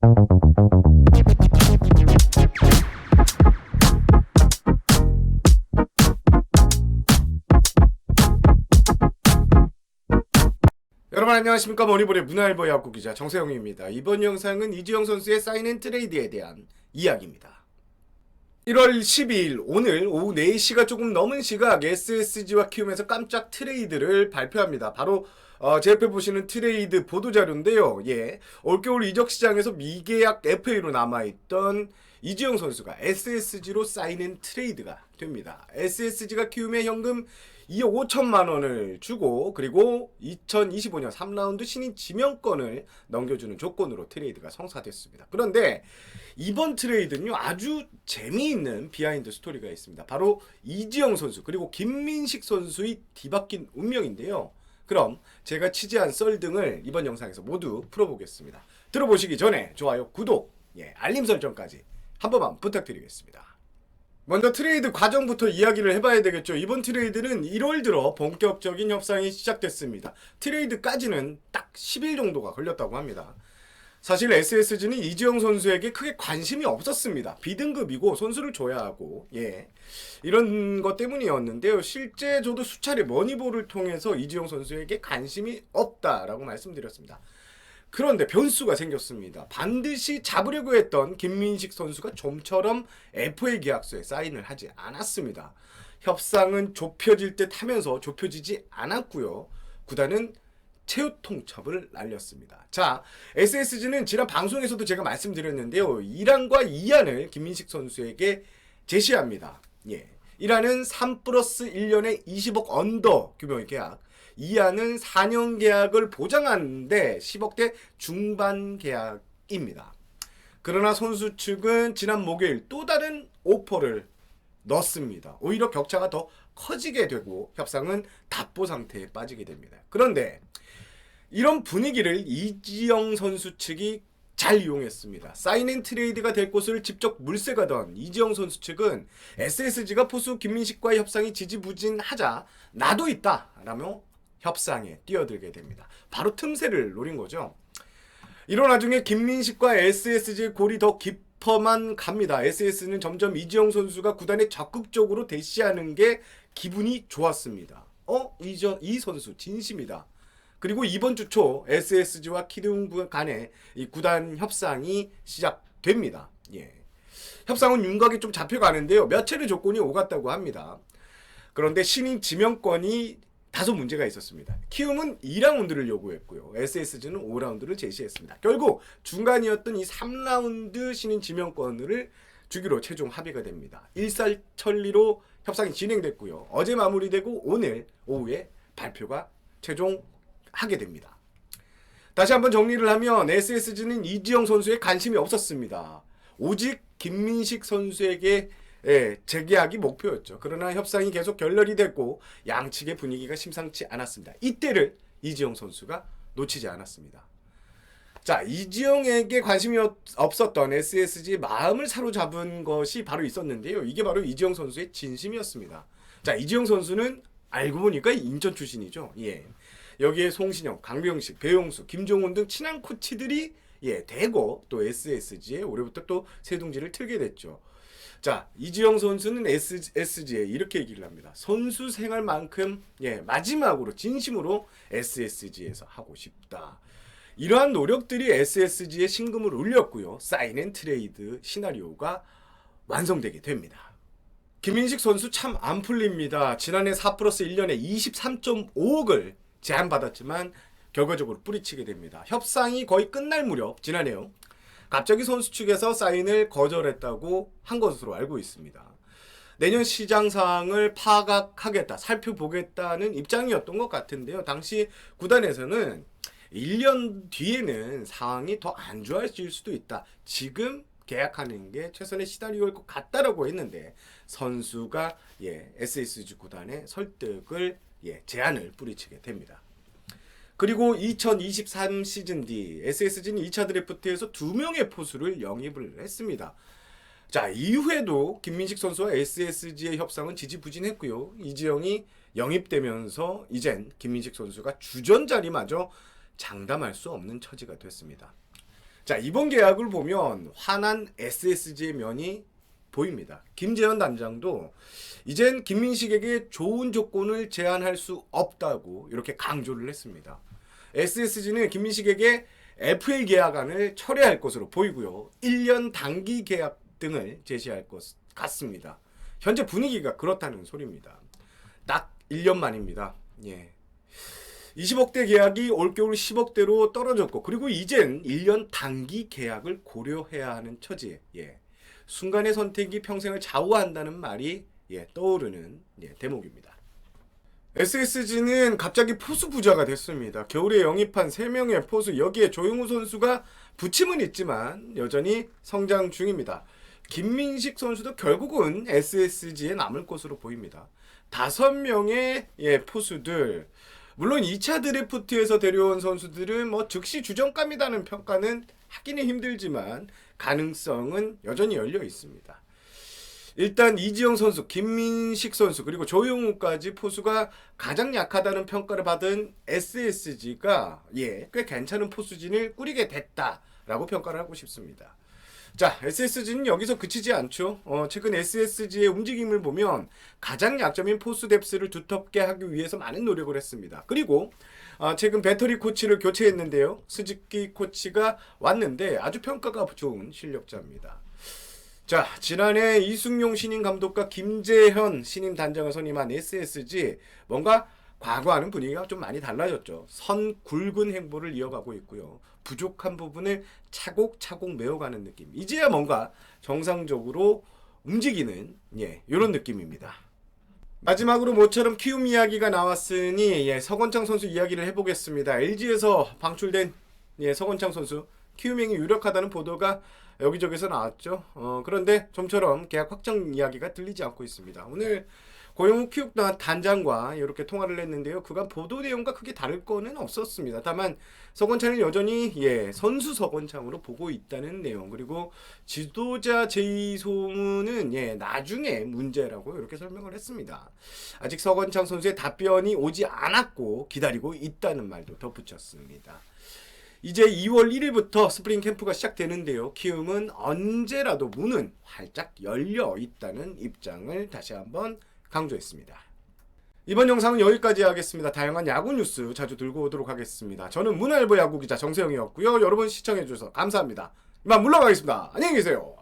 여러분 안녕하십니까. 머니볼의 문화일보 야구 기자 정세영입니다. 이번 영상은 이지영 선수의 사인앤트레이드에 대한 이야기입니다. 1월 12일 오늘 오후 4시가 조금 넘은 시각 SSG와 키움에서 깜짝 트레이드를 발표합니다. 바로 제 옆에 보시는 트레이드 보도자료인데요. 올겨울 이적시장에서 미계약 FA로 남아있던 이지영 선수가 SSG로 사인앤트레이드가 됩니다. SSG가 키움에 현금 2억 5천만 원을 주고 그리고 2025년 3라운드 신인 지명권을 넘겨주는 조건으로 트레이드가 성사됐습니다. 그런데 이번 트레이드는요, 아주 재미있는 비하인드 스토리가 있습니다. 바로 이지영 선수 그리고 김민식 선수의 뒤바뀐 운명인데요. 그럼 제가 취재한 썰 등을 이번 영상에서 모두 풀어보겠습니다. 들어보시기 전에 좋아요, 구독, 알림 설정까지 한 번만 부탁드리겠습니다. 먼저 트레이드 과정부터 이야기를 해봐야 되겠죠. 이번 트레이드는 1월 들어 본격적인 협상이 시작됐습니다. 트레이드까지는 딱 10일 정도가 걸렸다고 합니다. 사실 SSG는 이지영 선수에게 크게 관심이 없었습니다. B등급이고 선수를 줘야 하고 이런 것 때문이었는데요. 실제 저도 수차례 머니볼을 통해서 이지영 선수에게 관심이 없다라고 말씀드렸습니다. 그런데 변수가 생겼습니다. 반드시 잡으려고 했던 김민식 선수가 좀처럼 FA 계약서에 사인을 하지 않았습니다. 협상은 좁혀질 듯 하면서 좁혀지지 않았고요. 구단은 최후 통첩을 날렸습니다. 자, SSG는 지난 방송에서도 제가 말씀드렸는데요. 1안과 2안을 김민식 선수에게 제시합니다. 1안은 3+1년에 20억 언더 규모의 계약, 2안은 4년 계약을 보장하는데 10억대 중반 계약입니다. 그러나 선수 측은 지난 목요일 또 다른 오퍼를 넣습니다. 오히려 격차가 더 커지게 되고 협상은 답보 상태에 빠지게 됩니다. 그런데 이런 분위기를 이지영 선수 측이 잘 이용했습니다. 사인앤트레이드가 될 곳을 직접 물색하던 이지영 선수 측은 SSG가 포수 김민식과의 협상이 지지부진하자 나도 있다 라며 협상에 뛰어들게 됩니다. 바로 틈새를 노린 거죠. 이런 와중에 김민식과 SSG의 골이 더 깊어만 갑니다. SS는 점점 이지영 선수가 구단에 적극적으로 대시하는 게 기분이 좋았습니다. 이 선수 진심이다. 그리고 이번 주 초 SSG와 키움 간의 이 구단 협상이 시작됩니다. 협상은 윤곽이 좀 잡혀가는데요. 몇 차례 조건이 오갔다고 합니다. 그런데 신인 지명권이 다소 문제가 있었습니다. 키움은 2라운드를 요구했고요. SSG는 5라운드를 제시했습니다. 결국 중간이었던 이 3라운드 신인 지명권을 주기로 최종 합의가 됩니다. 일사천리로 협상이 진행됐고요. 어제 마무리되고 오늘 오후에 발표가 최종 하게 됩니다. 다시 한번 정리를 하면 SSG는 이지영 선수에 관심이 없었습니다. 오직 김민식 선수에게 재계약이 목표였죠. 그러나 협상이 계속 결렬이 됐고 양측의 분위기가 심상치 않았습니다. 이때를 이지영 선수가 놓치지 않았습니다. 자, 이지영에게 관심이 없었던 SSG의 마음을 사로잡은 것이 바로 있었는데요. 이게 바로 이지영 선수의 진심이었습니다. 자, 이지영 선수는 알고 보니까 인천 출신이죠. 여기에 송신영, 강병식, 배용수, 김종훈 등 친한 코치들이 대거 또 SSG에 올해부터 또 새둥지를 틀게 됐죠. 자, 이지영 선수는 SSG에 이렇게 얘기를 합니다. 선수 생활만큼 마지막으로 진심으로 SSG에서 하고 싶다. 이러한 노력들이 SSG의 신금을 울렸고요. 사인앤트레이드 시나리오가 완성되게 됩니다. 김민식 선수 참 안 풀립니다. 지난해 4+1년에 23.5억을 제안받았지만 결과적으로 뿌리치게 됩니다. 협상이 거의 끝날 무렵 지난해요. 갑자기 선수 측에서 사인을 거절했다고 한 것으로 알고 있습니다. 내년 시장 상황을 파악하겠다, 살펴보겠다는 입장이었던 것 같은데요. 당시 구단에서는 1년 뒤에는 상황이 더 안 좋아질 수도 있다. 지금 계약하는 게 최선의 시나리오일 것 같다라고 했는데 선수가 SSG 구단의 설득을 제안을 뿌리치게 됩니다. 그리고 2023 시즌 뒤 SSG는 2차 드래프트에서 2명의 포수를 영입을 했습니다. 자, 이후에도 김민식 선수와 SSG의 협상은 지지부진했고요. 이지영이 영입되면서 이젠 김민식 선수가 주전 자리마저 장담할 수 없는 처지가 됐습니다. 자, 이번 계약을 보면 화난 SSG의 면이 보입니다. 김재현 단장도 이젠 김민식에게 좋은 조건을 제안할 수 없다고 이렇게 강조를 했습니다. SSG는 김민식에게 FA 계약안을 철회할 것으로 보이고요. 1년 단기 계약 등을 제시할 것 같습니다. 현재 분위기가 그렇다는 소리입니다. 딱 1년 만입니다. 예. 20억대 계약이 올겨울 10억대로 떨어졌고, 그리고 이젠 1년 단기 계약을 고려해야 하는 처지에, 예. 순간의 선택이 평생을 좌우한다는 말이 떠오르는 대목입니다. SSG는 갑자기 포수 부자가 됐습니다. 겨울에 영입한 3명의 포수, 여기에 조용우 선수가 부침은 있지만 여전히 성장 중입니다. 김민식 선수도 결국은 SSG에 남을 것으로 보입니다. 5명의 포수들, 물론 2차 드래프트에서 데려온 선수들은 뭐 즉시 주전감이라는 평가는 하기는 힘들지만 가능성은 여전히 열려 있습니다. 일단 이지영 선수, 김민식 선수, 그리고 조용우까지 포수가 가장 약하다는 평가를 받은 SSG가 꽤 괜찮은 포수진을 꾸리게 됐다라고 평가를 하고 싶습니다. 자, SSG는 여기서 그치지 않죠. 최근 SSG의 움직임을 보면 가장 약점인 포수 뎁스를 두텁게 하기 위해서 많은 노력을 했습니다. 그리고 최근 배터리 코치를 교체했는데요. 스즈키 코치가 왔는데 아주 평가가 좋은 실력자입니다. 자, 지난해 이승용 신임 감독과 김재현 신임 단장을 선임한 SSG, 뭔가 과거와는 분위기가 좀 많이 달라졌죠. 선 굵은 행보를 이어가고 있고요. 부족한 부분을 차곡차곡 메워가는 느낌. 이제야 뭔가 정상적으로 움직이는 이런 느낌입니다. 마지막으로 모처럼 키움 이야기가 나왔으니 서건창 선수 이야기를 해보겠습니다. LG에서 방출된 서건창 선수, 키움행이 유력하다는 보도가 여기저기서 나왔죠. 그런데 좀처럼 계약 확정 이야기가 들리지 않고 있습니다. 오늘 고영욱 키움 단장과 이렇게 통화를 했는데요. 그간 보도 내용과 크게 다를 거는 없었습니다. 다만 서건창을 여전히 선수 서건창으로 보고 있다는 내용, 그리고 지도자 제의 소문은 나중에 문제라고 이렇게 설명을 했습니다. 아직 서건창 선수의 답변이 오지 않았고 기다리고 있다는 말도 덧붙였습니다. 이제 2월 1일부터 스프링 캠프가 시작되는데요. 키움은 언제라도 문은 활짝 열려 있다는 입장을 다시 한번 강조했습니다. 이번 영상은 여기까지 하겠습니다. 다양한 야구 뉴스 자주 들고 오도록 하겠습니다. 저는 문화일보 야구기자 정세영이었고요. 여러분 시청해주셔서 감사합니다. 이만 물러가겠습니다. 안녕히 계세요.